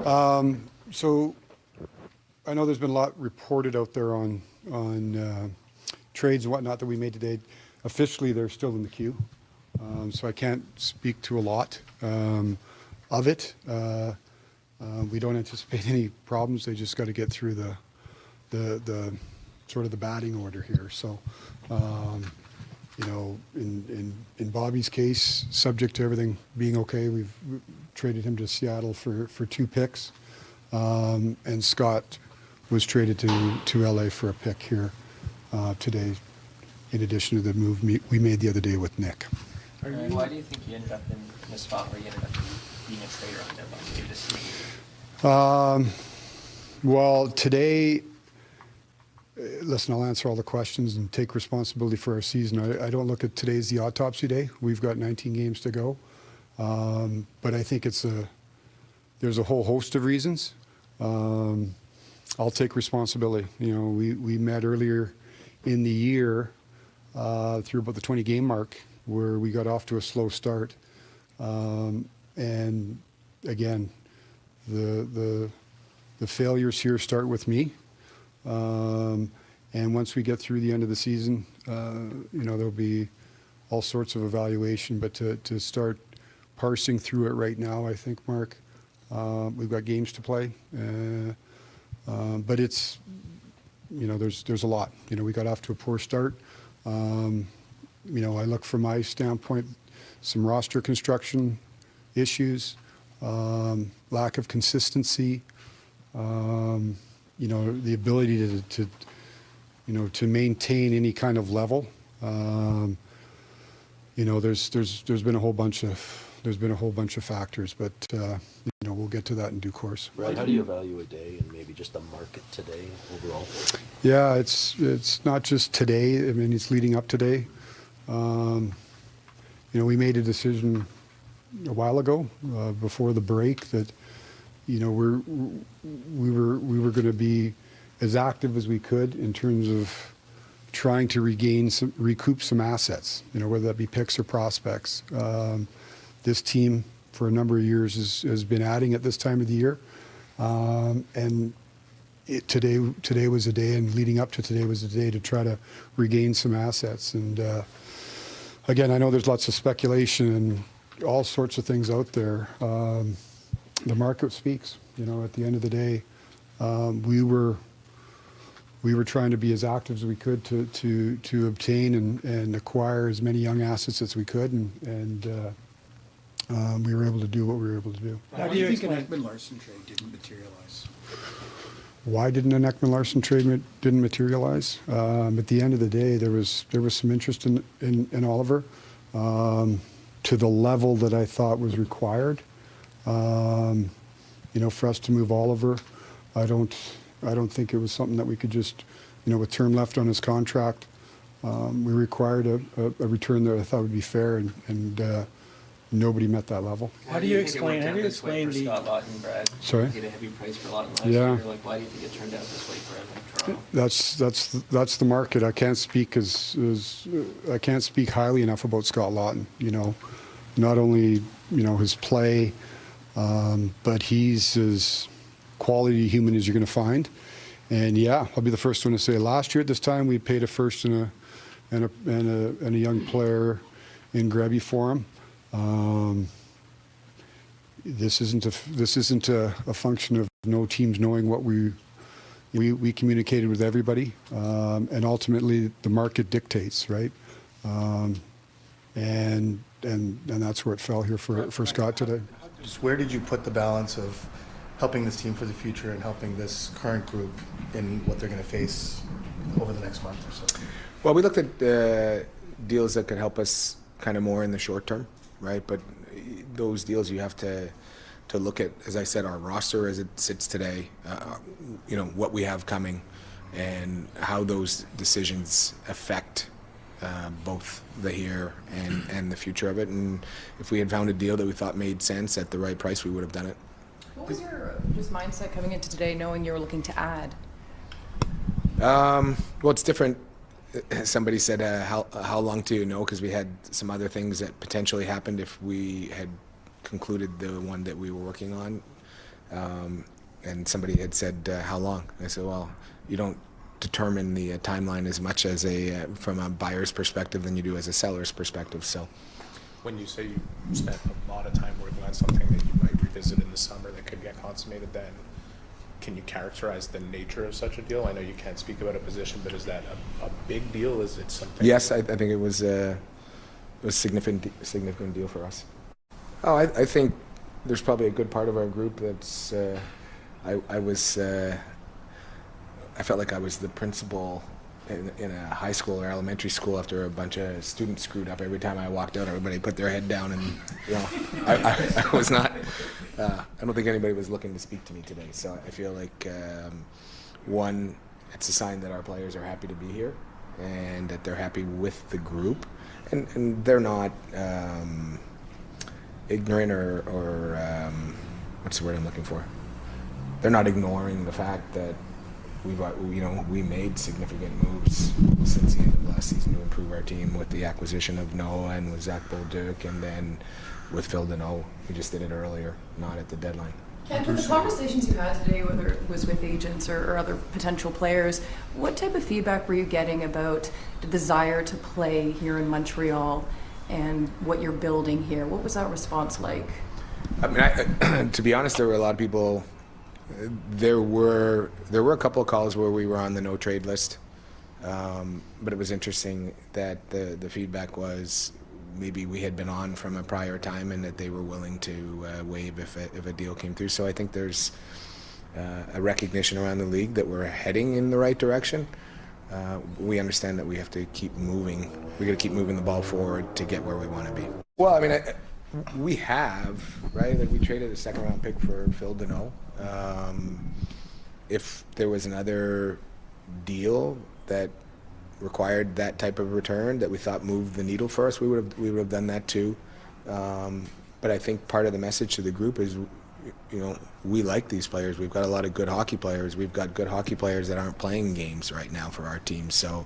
So I know there's been a lot reported out there on trades and whatnot that we made today. Officially, they're still in the queue, so I can't speak to a lot of it. We don't anticipate any problems. They just got to get through the sort of the batting order here. So, you know, in Bobby's case, subject to everything being okay, we've traded him to Seattle for 2 picks, and Scott was traded to LA for a pick here today, in addition to the move we made the other day with Nick. Why do you think you ended up in a spot where you ended up being a trader on the deadline day this season? Well, today, listen, I'll answer all the questions and take responsibility for our season. I don't look at today as the autopsy day. We've got 19 games to go. But I think there's a whole host of reasons. I'll take responsibility. You know, we met earlier in the year through about the 20-game mark where we got off to a slow start. And again, the failures here start with me. And once we get through the end of the season, you know, there'll be all sorts of evaluation. But to start parsing through it right now, I think, Mark, we've got games to play. But it's, you know, there's a lot. You know, we got off to a poor start. You know, I look from my standpoint, some roster construction issues, lack of consistency, you know, the ability to you know, to maintain any kind of level. You know, there's been a whole bunch of factors, but you know, we'll get to that in due course. Right. How do you evaluate day and maybe just the market today overall? Yeah, it's not just today. I mean, it's leading up today. You know, we made a decision a while ago before the break that, you know, we were going to be as active as we could in terms of trying to recoup some assets. You know, whether that be picks or prospects. This team for a number of years has been adding at this time of the year, and today was a day, and leading up to today was a day to try to regain some assets. And again, I know there's lots of speculation and all sorts of things out there. The market speaks. You know, at the end of the day, we were trying to be as active as we could to obtain and acquire as many young assets as we could, and we were able to do what we were able to do. How do you think an Ekman-Larsson trade didn't materialize? Why didn't an Ekman-Larsson trade didn't materialize? At the end of the day, there was some interest in Oliver to the level that I thought was required. You know, for us to move Oliver, I don't think it was something that we could just, you know, with term left on his contract, we required a return that I thought would be fair, and nobody met that level. How do you explain the Scott Laughton, Brad? Sorry? Get a heavy price for Laughton last Yeah. year. Like, why do you think it turned out this way for Toronto? That's the market. I can't speak I can't speak highly enough about Scott Laughton. You know, not only, you know, his play, but he's as quality human as you're going to find. And yeah, I'll be the first one to say, last year at this time we paid a first and a young player in Grebby for him. This isn't a function of no teams knowing what we communicated with everybody, and ultimately the market dictates, right? And that's where it fell here for Scott today. Just where did you put the balance of helping this team for the future and helping this current group in what they're going to face over the next month or so? Well, we looked at deals that could help us kind of more in the short term, right? But those deals you have to look at, as I said, our roster as it sits today, you know, what we have coming and how those decisions affect both the here and the future of it. And if we had found a deal that we thought made sense at the right price, we would have done it. What was your just mindset coming into today knowing you were looking to add? Well, it's different. Somebody said, how long do you know? Because we had some other things that potentially happened if we had concluded the one that we were working on. And somebody had said, how long? I said, well, you don't determine the timeline as much as from a buyer's perspective than you do as a seller's perspective. So, when you say you spent a lot of time working on something that you might revisit in the summer that could get consummated then, can you characterize the nature of such a deal? I know you can't speak about a position, but is that a big deal? Is it something? yes, I think it was a significant deal for us. Oh, I think there's probably a good part of our group that's. I felt like I was the principal in a high school or elementary school after a bunch of students screwed up. Every time I walked out, everybody put their head down, and I was not. I don't think anybody was looking to speak to me today. So I feel like one, it's a sign that our players are happy to be here, and that they're happy with the group, and they're not ignorant or what's the word I'm looking for? They're not ignoring the fact that we made significant moves since the end of last season to improve our team with the acquisition of Noah and with Zach Bolduc, and then with Phil Deneau. We just did it earlier, not at the deadline. Ken, with the conversations you had today, whether it was with agents or other potential players, what type of feedback were you getting about the desire to play here in Montreal and what you're building here? What was that response like? I mean, to be honest, there were a lot of people. There were a couple of calls where we were on the no trade list, but it was interesting that the feedback was maybe we had been on from a prior time and that they were willing to waive if a deal came through. So I think there's a recognition around the league that we're heading in the right direction. We understand that we have to keep moving. We got to keep moving the ball forward to get where we want to be. Well, I mean, we have, right? Like, we traded a second-round pick for Phil Deneau. If there was another deal that required that type of return that we thought moved the needle for us, we would have done that too. But I think part of the message to the group is, we like these players. We've got a lot of good hockey players. We've got good hockey players that aren't playing games right now for our team. So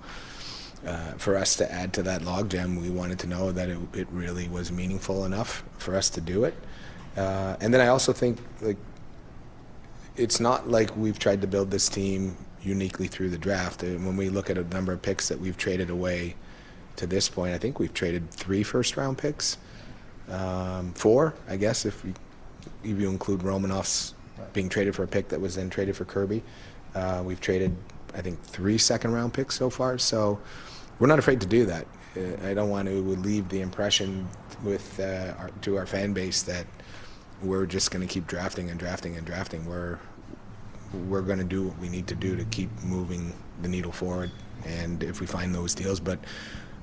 for us to add to that logjam, we wanted to know that it really was meaningful enough for us to do it. And then I also think, like, it's not like we've tried to build this team uniquely through the draft. When we look at a number of picks that we've traded away to this point, I think we've traded 3 first-round picks. 4, I guess, if you include Romanov's being traded for a pick that was then traded for Kirby. We've traded, I think, 3 second-round picks so far. So we're not afraid to do that. I don't want to leave the impression to our fan base that we're just going to keep drafting and drafting and drafting. We're going to do what we need to do to keep moving the needle forward, and if we find those deals. But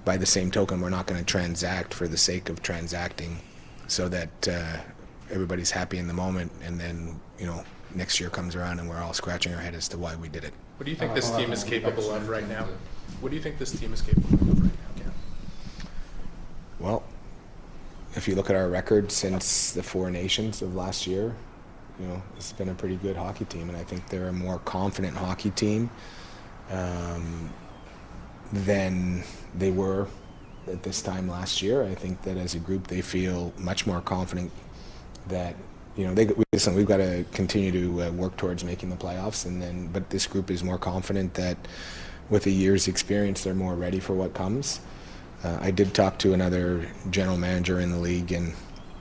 by the same token, we're not going to transact for the sake of transacting so that everybody's happy in the moment, and then next year comes around and we're all scratching our head as to why we did it. What do you think this team is capable of right now? What do you think this team is capable of right now, Cam? Well, if you look at our record since the 4 Nations of last year, it's been a pretty good hockey team, and I think they're a more confident hockey team than they were at this time last year. I think that as a group they feel much more confident that we've got to continue to work towards making the playoffs, but this group is more confident that with a year's experience they're more ready for what comes. I did talk to another general manager in the league, and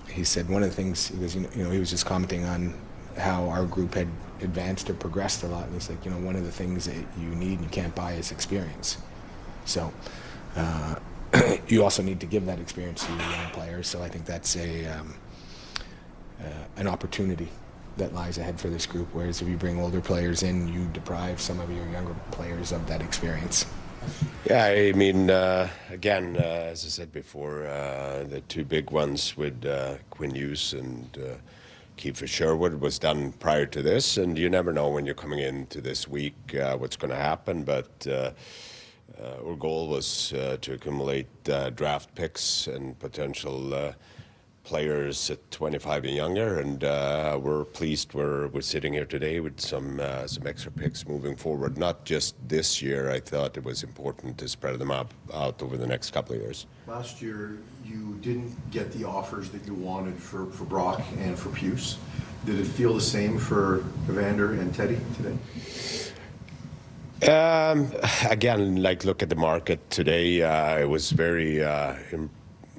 he said one of the things, because he was just commenting on how our group had advanced or progressed a lot, and he's like, one of the things that you need and you can't buy is experience. So you also need to give that experience to your young players. So I think that's an opportunity that lies ahead for this group. Whereas if you bring older players in, you deprive some of your younger players of that experience. Yeah, I mean, again, as I said before, the 2 big ones with Quinn Hughes and Kiefer Sherwood was done prior to this, and you never know when you're coming into this week what's going to happen, but our goal was to accumulate draft picks and potential players at 25 and younger, and we're pleased we're sitting here today with some extra picks moving forward. Not just this year. I thought it was important to spread them out over the next couple of years. Last year, you didn't get the offers that you wanted for Brock and for Hughes. Did it feel the same for Evander and Teddy today? Again, like look at the market today. It was very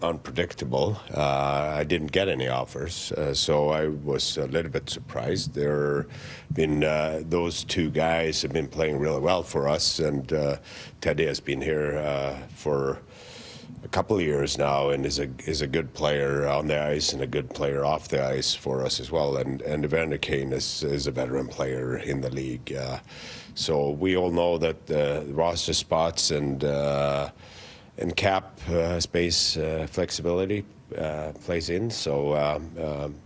unpredictable. I didn't get any offers, so I was a little bit surprised. There been those two guys have been playing really well for us, and Teddy has been here for a couple of years now, and is a good player on the ice and a good player off the ice for us as well. And Evander Kane is a veteran player in the league. So we all know that the roster spots and cap space flexibility plays in. So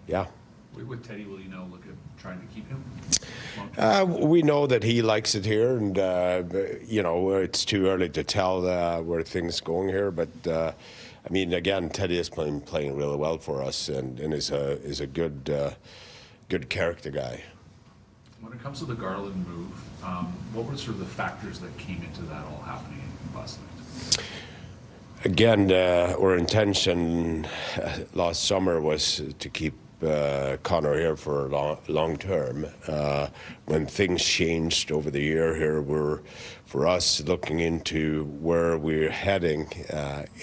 yeah. With Teddy, will you now look at trying to keep him? We know that he likes it here, and you know, it's too early to tell where things going here. But I mean, again, Teddy has been playing really well for us, and is a good character guy. When it comes to the Garland move, what were sort of the factors that came into that all happening last night? Again, our intention last summer was to keep Connor here for long term. When things changed over the year here, we're, for us, looking into where we're heading,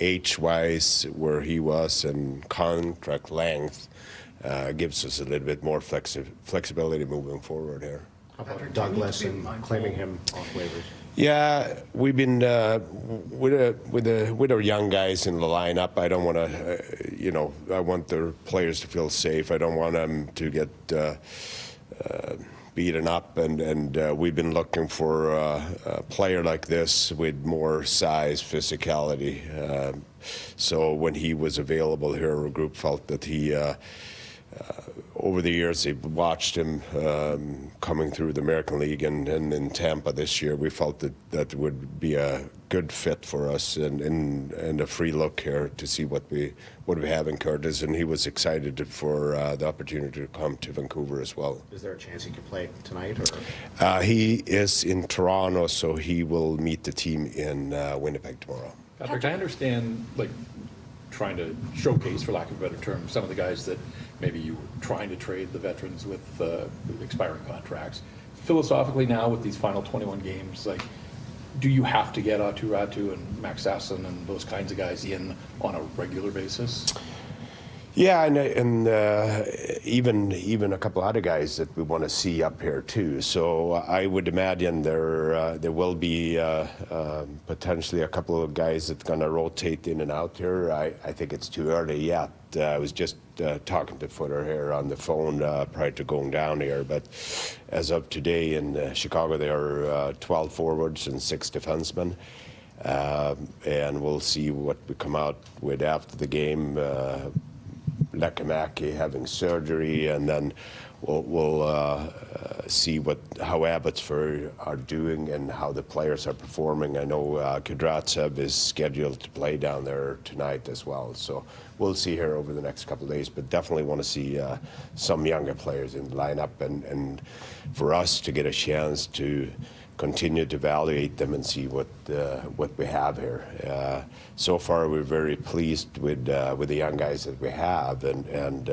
age-wise, where he was, and contract length, gives us a little bit more flexibility moving forward here. How about Douglas and claiming him off waivers? Yeah, we've been with our young guys in the lineup. I don't want to, you know, I want the players to feel safe. I don't want them to get beaten up, and we've been looking for a player like this with more size, physicality. So when he was available here, our group felt that he. Over the years, they watched him coming through the American League and in Tampa this year. We felt that would be a good fit for us, and a free look here to see what we have in Curtis. And he was excited for the opportunity to come to Vancouver as well. Is there a chance he could play tonight? Or? He is in Toronto, so he will meet the team in Winnipeg tomorrow. Patrik, I understand, like, trying to showcase, for lack of a better term, some of the guys that maybe you were trying to trade, the veterans with expiring contracts. Philosophically now, with these final 21 games, like, do you have to get Aatu Räty and Max Sasson and those kinds of guys in on a regular basis? Yeah, and even a couple other guys that we want to see up here too. So I would imagine there will be potentially a couple of guys that's going to rotate in and out here. I think it's too early yet. I was just talking to Footer here on the phone prior to going down here. But as of today in Chicago, there are 12 forwards and 6 defensemen. And we'll see what we come out with after the game. Lekkerimäki having surgery, and then we'll see how Abbotsford are doing and how the players are performing. I know Kudratsev is scheduled to play down there tonight as well, so we'll see here over the next couple of days, but definitely want to see some younger players in the lineup, and for us to get a chance to continue to evaluate them and see what we have here. So far, we're very pleased with the young guys that we have, and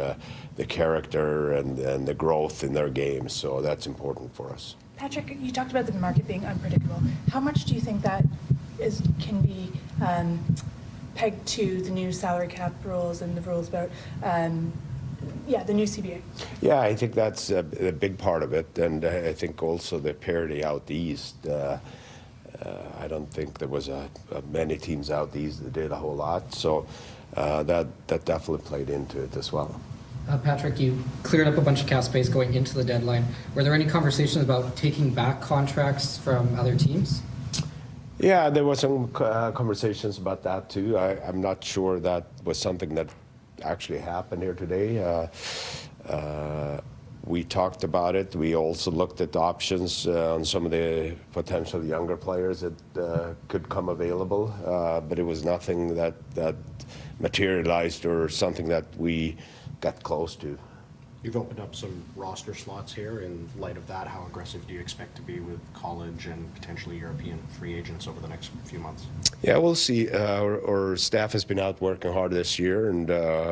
the character and the growth in their games. So that's important for us. Patrik, you talked about the market being unpredictable. How much do you think that can be pegged to the new salary cap rules and the rules about? The new CBA. Yeah, I think that's a big part of it, and I think also the parity out east. I don't think there was many teams out east that did a whole lot, so that definitely played into it as well. Patrik, you cleared up a bunch of cap space going into the deadline. Were there any conversations about taking back contracts from other teams? Yeah, there were some conversations about that too. I'm not sure that was something that actually happened here today. We talked about it. We also looked at the options on some of the potential younger players that could come available, but it was nothing that materialized or something that we got close to. You've opened up some roster slots here. In light of that, how aggressive do you expect to be with college and potentially European free agents over the next few months? Yeah, we'll see. Our staff has been out working hard this year, and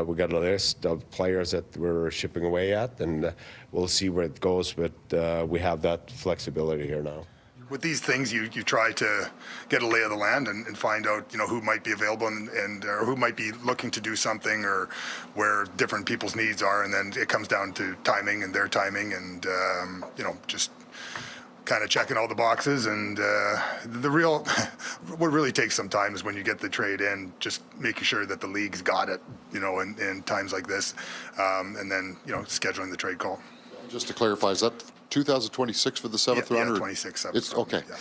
we got a list of players that we're shipping away at, and we'll see where it goes, but we have that flexibility here now. With these things, you try to get a lay of the land and find out, who might be available and or who might be looking to do something, or where different people's needs are, and then it comes down to timing and their timing, and just kind of checking all the boxes. And what really takes some time is when you get the trade in, just making sure that the league's got it, in times like this, and then scheduling the trade call. Just to clarify, is that 2026 for the seventh Yeah, round? 26, seventh It's round, okay. yeah.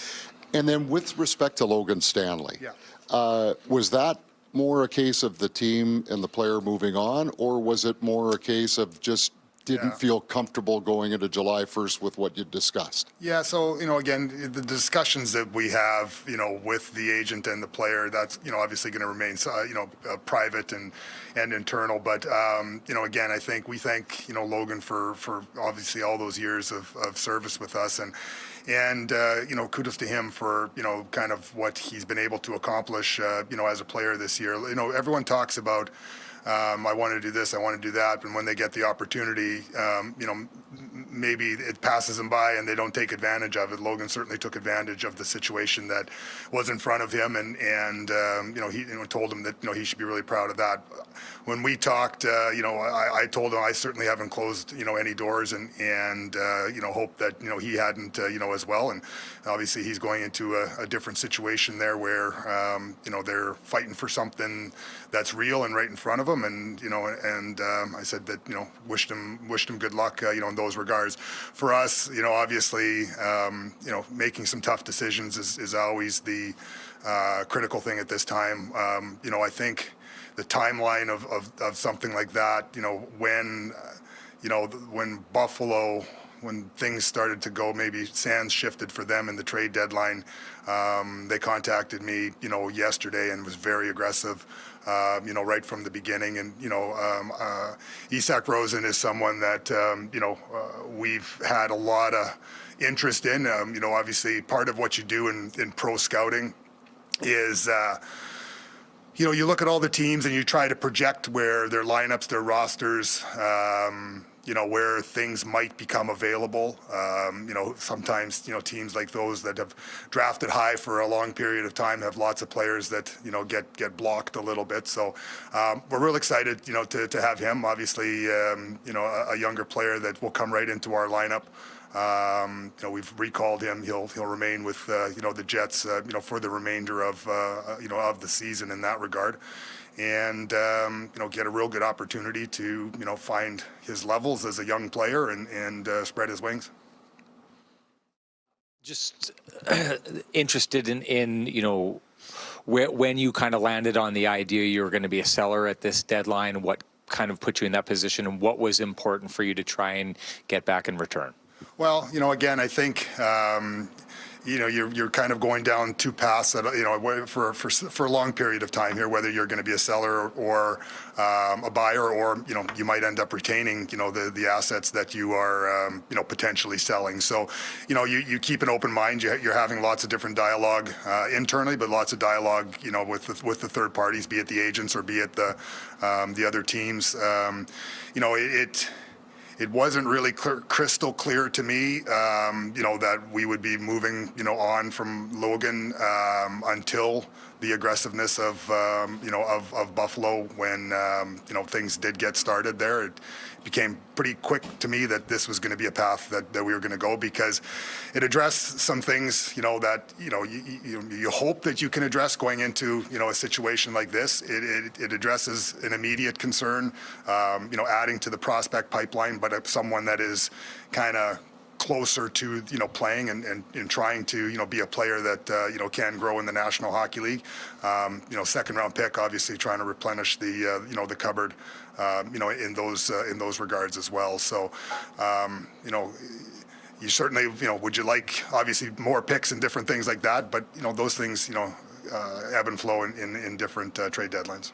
And then with respect to Logan Stanley, Yeah. Was that more a case of the team and the player moving on, or was it more a case of just didn't feel comfortable going into July 1st with what you discussed? Yeah, so, again, the discussions that we have, with the agent and the player, that's, obviously going to remain, private and internal. But, again, I think we thank, Logan for obviously all those years of service with us. And kudos to him for, kind of what he's been able to accomplish, as a player this year. Everyone talks about, I want to do this, I want to do that, and when they get the opportunity, maybe it passes them by and they don't take advantage of it. Logan certainly took advantage of the situation that was in front of him, and he told him that he should be really proud of that. When we talked, I told him I certainly haven't closed any doors, and hope that he hadn't as well. And obviously he's going into a different situation there where they're fighting for something that's real and right in front of them. And I said that wished him good luck in those regards. For us, obviously making some tough decisions is always the critical thing at this time. I think the timeline of something like that, when Buffalo, when things started to go, maybe sands shifted for them in the trade deadline, they contacted me, yesterday, and was very aggressive, right from the beginning. And, Isak Rosen is someone that, we've had a lot of interest in. Obviously part of what you do in pro scouting is, you look at all the teams and you try to project where their lineups, their rosters, where things might become available. Sometimes, teams like those that have drafted high for a long period of time have lots of players that, get blocked a little bit. So we're real excited, to have him. Obviously, a younger player that will come right into our lineup. We've recalled him. He'll remain with the Jets for the remainder of of the season in that regard, and get a real good opportunity to find his levels as a young player and spread his wings. Just interested in when you kind of landed on the idea you were going to be a seller at this deadline, what kind of put you in that position, and what was important for you to try and get back in return? Well, again, I think, you're kind of going down two paths that, for a long period of time here, whether you're going to be a seller or a buyer, or, you might end up retaining, the assets that you are, potentially selling. So, you keep an open mind. You're having lots of different dialogue internally, but lots of dialogue, with the third parties, be it the agents or be it the other teams. It wasn't really crystal clear to me, that we would be moving, on from Logan until the aggressiveness of Buffalo when, things did get started there. It became pretty quick to me that this was going to be a path that we were going to go, because it addressed some things, that, you hope that you can address going into, a situation like this. It addresses an immediate concern, adding to the prospect pipeline, but someone that is kind of closer to playing and trying to be a player that can grow in the National Hockey League. Second round pick, obviously trying to replenish the the cupboard in those regards as well. So you certainly would you like obviously more picks and different things like that, but those things ebb and flow in different trade deadlines.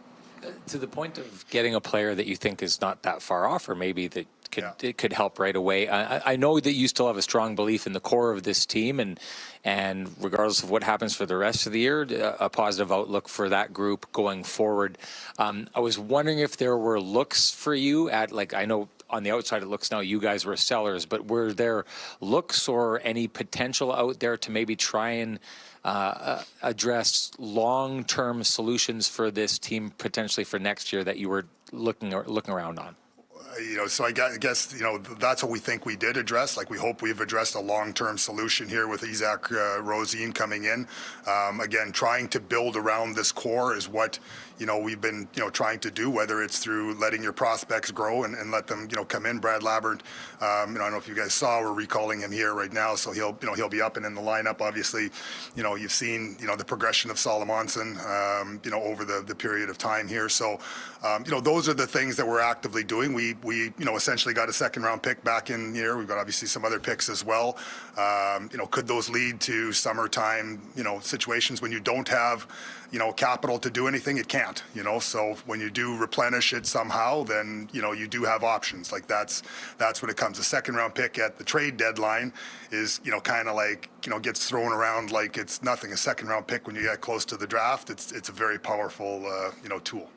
To the point of getting a player that you think is not that far off, or maybe that it could help right away. I know that you still have a strong belief in the core of this team, and regardless of what happens for the rest of the year, a positive outlook for that group going forward. I was wondering if there were looks for you at, like, I know on the outside it looks now you guys were sellers, but were there looks or any potential out there to maybe try and address long-term solutions for this team potentially for next year that you were looking around on? So I guess, that's what we think we did address. Like, we hope we've addressed a long-term solution here with Isaac Rosine coming in. Again, trying to build around this core is what, we've been, trying to do, whether it's through letting your prospects grow and let them, come in. Brad Labbert, I don't know if you guys saw, we're recalling him here right now, so he'll be up and in the lineup. Obviously, you've seen, the progression of Solomonson, over the period of time here. So, those are the things that we're actively doing. We essentially got a second-round pick back in here. We've got obviously some other picks as well. Could those lead to summertime, situations when you don't have, capital to do anything? It can't, So when you do replenish it somehow, then, you do have options. Like, that's when it comes. A second-round pick at the trade deadline is, kind of like, gets thrown around like it's nothing. A second-round pick when you get close to the draft, it's a very powerful, tool.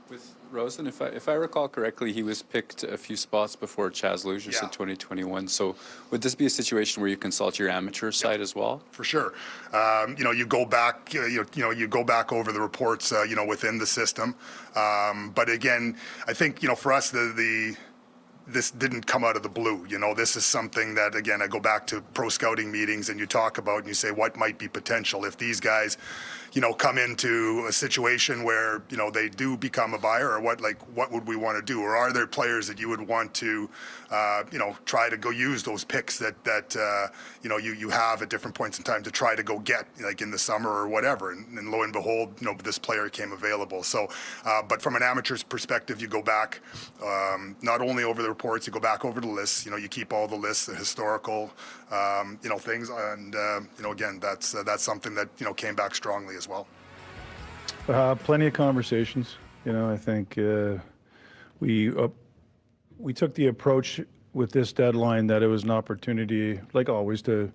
With Rosen, if I recall correctly, he was picked a few spots before Chaz Lucius in 2021. So would this be a situation where you consult your amateur side as well? For sure. You go back, you go back over the reports, within the system. But again, I think, for us, this didn't come out of the blue. This is something that, again, I go back to pro scouting meetings and you talk about and you say, what might be potential if these guys, come into a situation where, they do become a buyer, or what would we want to do? Or are there players that you would want to, try to go use those picks that you have at different points in time to try to go get, like in the summer or whatever. And lo and behold, this player came available. So, but from an amateur's perspective, you go back, not only over the reports, you go back over the lists, you keep all the lists, the historical, things. And, again, that's something that, came back strongly as well. Plenty of conversations. I think we took the approach with this deadline that it was an opportunity, like always, to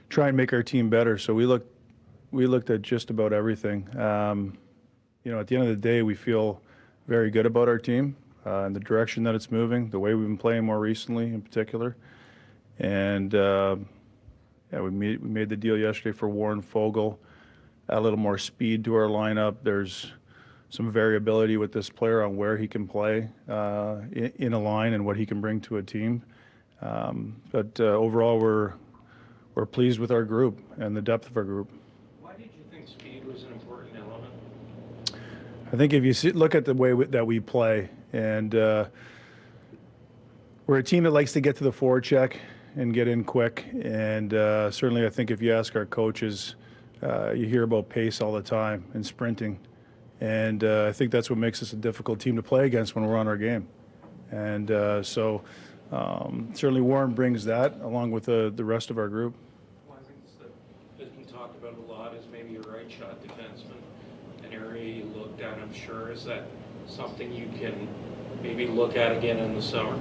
try and make our team better. So we looked at just about everything. At the end of the day, we feel very good about our team and the direction that it's moving, the way we've been playing more recently in particular. And we made the deal yesterday for Warren Fogle. Add a little more speed to our lineup. There's some variability with this player on where he can play in a line and what he can bring to a team. But overall, we're pleased with our group and the depth of our group. Why did you think speed was an important element? I think if you look at the way that we play, and we're a team that likes to get to the forecheck and get in quick. And certainly I think if you ask our coaches, you hear about pace all the time and sprinting. And I think that's what makes us a difficult team to play against when we're on our game. And so certainly Warren brings that along with the rest of our group. One of the things that has been talked about a lot is maybe a right shot defenseman, an area you looked at, I'm sure. Is that something you can maybe look at again in the summer?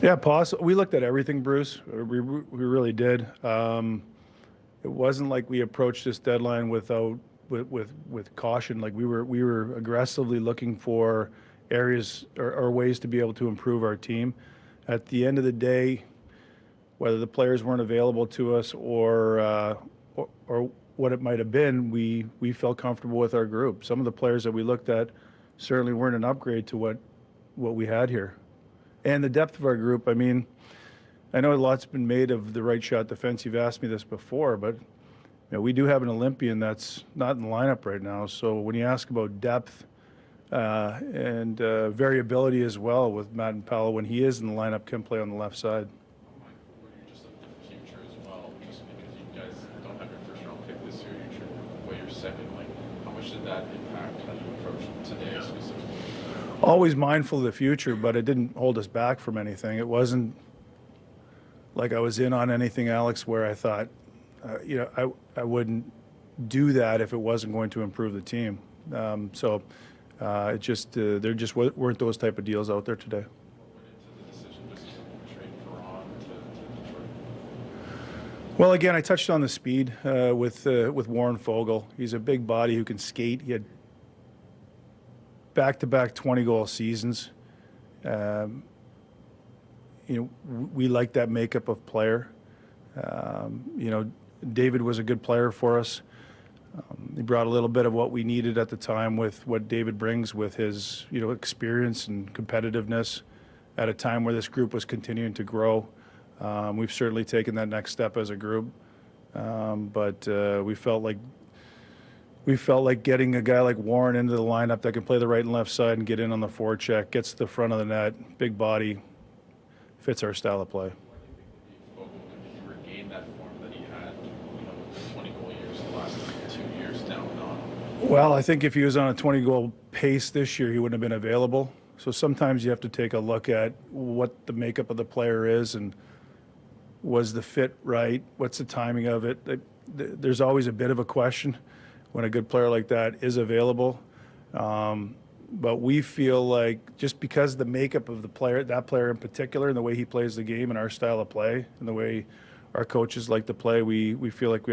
Yeah, possible. We looked at everything, Bruce. We really did. It wasn't like we approached this deadline with caution. Like we were aggressively looking for areas or ways to be able to improve our team. At the end of the day, whether the players weren't available to us or what it might have been, we felt comfortable with our group. Some of the players that we looked at certainly weren't an upgrade to what we had here. And the depth of our group, I mean, I know a lot's been made of the right shot defense. You've asked me this before, but we do have an Olympian that's not in the lineup right now. So when you ask about depth and variability as well with Matt and Paolo, when he is in the lineup, can play on the left side. Just the future as well, just because you guys don't have your first round pick this year, you're second. Like, how much did that impact how you approached today specifically? Always mindful of the future, but it didn't hold us back from anything. It wasn't like I was in on anything, Alex, where I thought, I wouldn't do that if it wasn't going to improve the team. It just there just weren't those type of deals out there today. What went into the Well, again, I touched on the speed with Warren Fogle. He's a big body who can skate. He had back-to-back 20-goal seasons. We like that makeup of player. David was a good player for us. He brought a little bit of what we needed at the time with what David brings with his, experience and competitiveness at a time where this group was continuing to grow. We've certainly taken that next step as a group, but we felt like getting a guy like Warren into the lineup that can play the right and left side and get in on the forecheck, gets to the front of the net, big body, fits our style of play. He regained that form that he had, with the 20-goal years the last 2 years down and on. Well, I think if he was on a 20-goal pace this year, he wouldn't have been available. So sometimes you have to take a look at what the makeup of the player is and was the fit right? What's the timing of it? There's always a bit of a question when a good player like that is available. But we feel like just because the makeup of the player, that player in particular, and the way he plays the game and our style of play and the way our coaches like to play, we feel like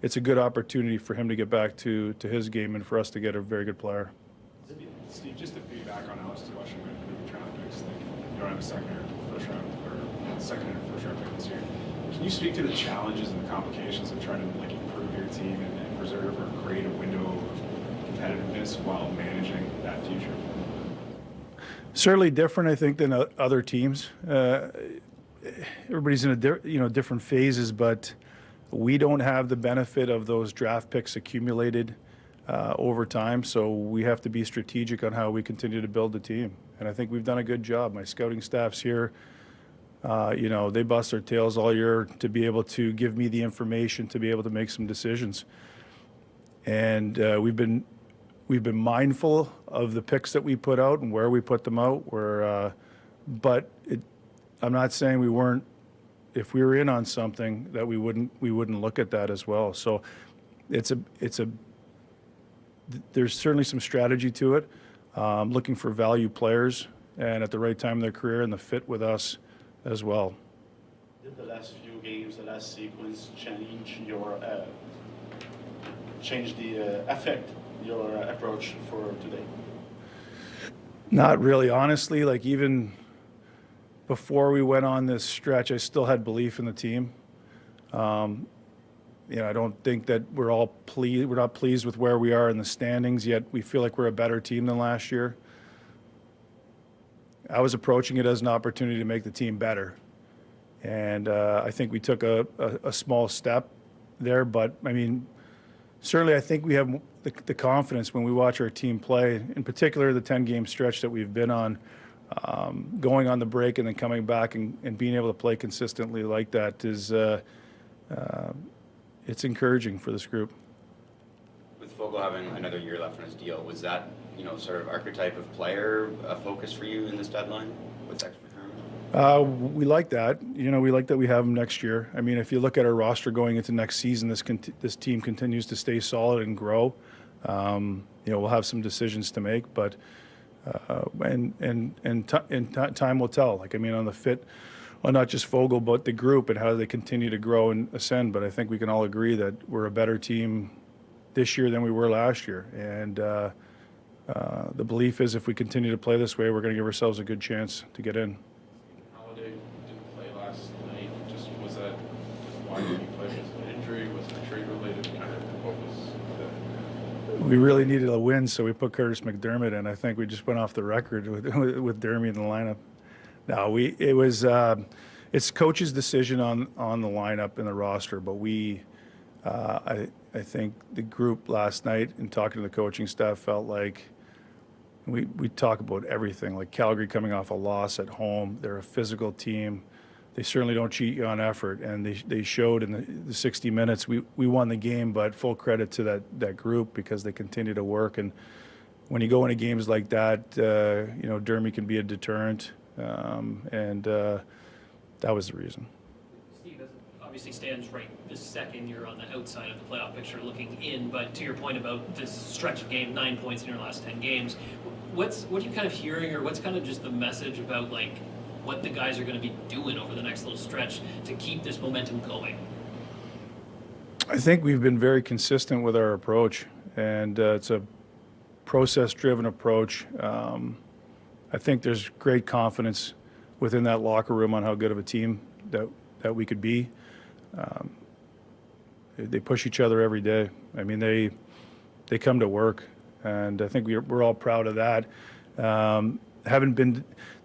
it's a good opportunity for him to get back to his game and for us to get a very good player. Steve, just to piggyback on Alex's question about improving draft picks, you don't have a second or first round pick this year. Can you speak to the challenges and the complications of trying to improve your team and preserve or create a window of competitiveness while managing that future? Certainly different, I think, than other teams. Everybody's in different phases, but we don't have the benefit of those draft picks accumulated over time, so we have to be strategic on how we continue to build the team. And I think we've done a good job. My scouting staff's here. They bust their tails all year to be able to give me the information to be able to make some decisions. And we've been mindful of the picks that we put out and where we put them out. I'm not saying we weren't. If we were in on something, that we wouldn't look at that as well. So there's certainly some strategy to it. Looking for value players and at the right time in their career and the fit with us as well. Did the last few games, the last sequence affect your approach for today? Not really, honestly. Like even before we went on this stretch, I still had belief in the team. I don't think that we're not pleased with where we are in the standings, yet we feel like we're a better team than last year. I was approaching it as an opportunity to make the team better. And I think we took a small step there, but certainly I think we have the confidence when we watch our team play, in particular the 10-game stretch that we've been on, going on the break and then coming back and being able to play consistently like that is it's encouraging for this group. With Fogle having another year left on his deal, was that sort of archetype of player a focus for you in this deadline with extra retirement? We like that. We like that we have him next year. If you look at our roster going into next season, this team continues to stay solid and grow. We'll have some decisions to make, but time will tell. On the fit, on not just Fogle, but the group and how they continue to grow and ascend. But I think we can all agree that we're a better team this year than we were last year. And the belief is if we continue to play this way, we're going to give ourselves a good chance to get in. Holiday didn't play last night. Was that why did he play? Was it an injury? Was it trade related? What was the... We really needed a win, so we put Curtis McDermott in. I think we just went off the record with Dermy in the lineup. No, it's coach's decision on the lineup and the roster, but I think the group last night in talking to the coaching staff felt like we talk about everything, like Calgary coming off a loss at home. They're a physical team. They certainly don't cheat you on effort, and they showed in the 60 minutes. We won the game, but full credit to that group because they continue to work. And when you go into games like that, Dermy can be a deterrent, and that was the reason. Steve, obviously stands right this second. You're on the outside of the playoff picture looking in, but to your point about this stretch of game, 9 points in your last 10 games, what are you kind of hearing, or what's kind of just the message about what the guys are going to be doing over the next little stretch to keep this momentum going? I think we've been very consistent with our approach, and it's a process-driven approach. I think there's great confidence within that locker room on how good of a team that we could be. They push each other every day. I mean, they come to work, and I think we're all proud of that.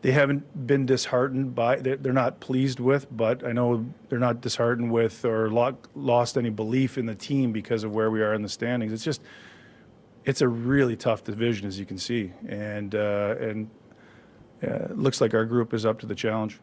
They haven't been disheartened by. They're not pleased with, but I know they're not disheartened with or lost any belief in the team because of where we are in the standings. It's a really tough division, as you can see, and it looks like our group is up to the challenge.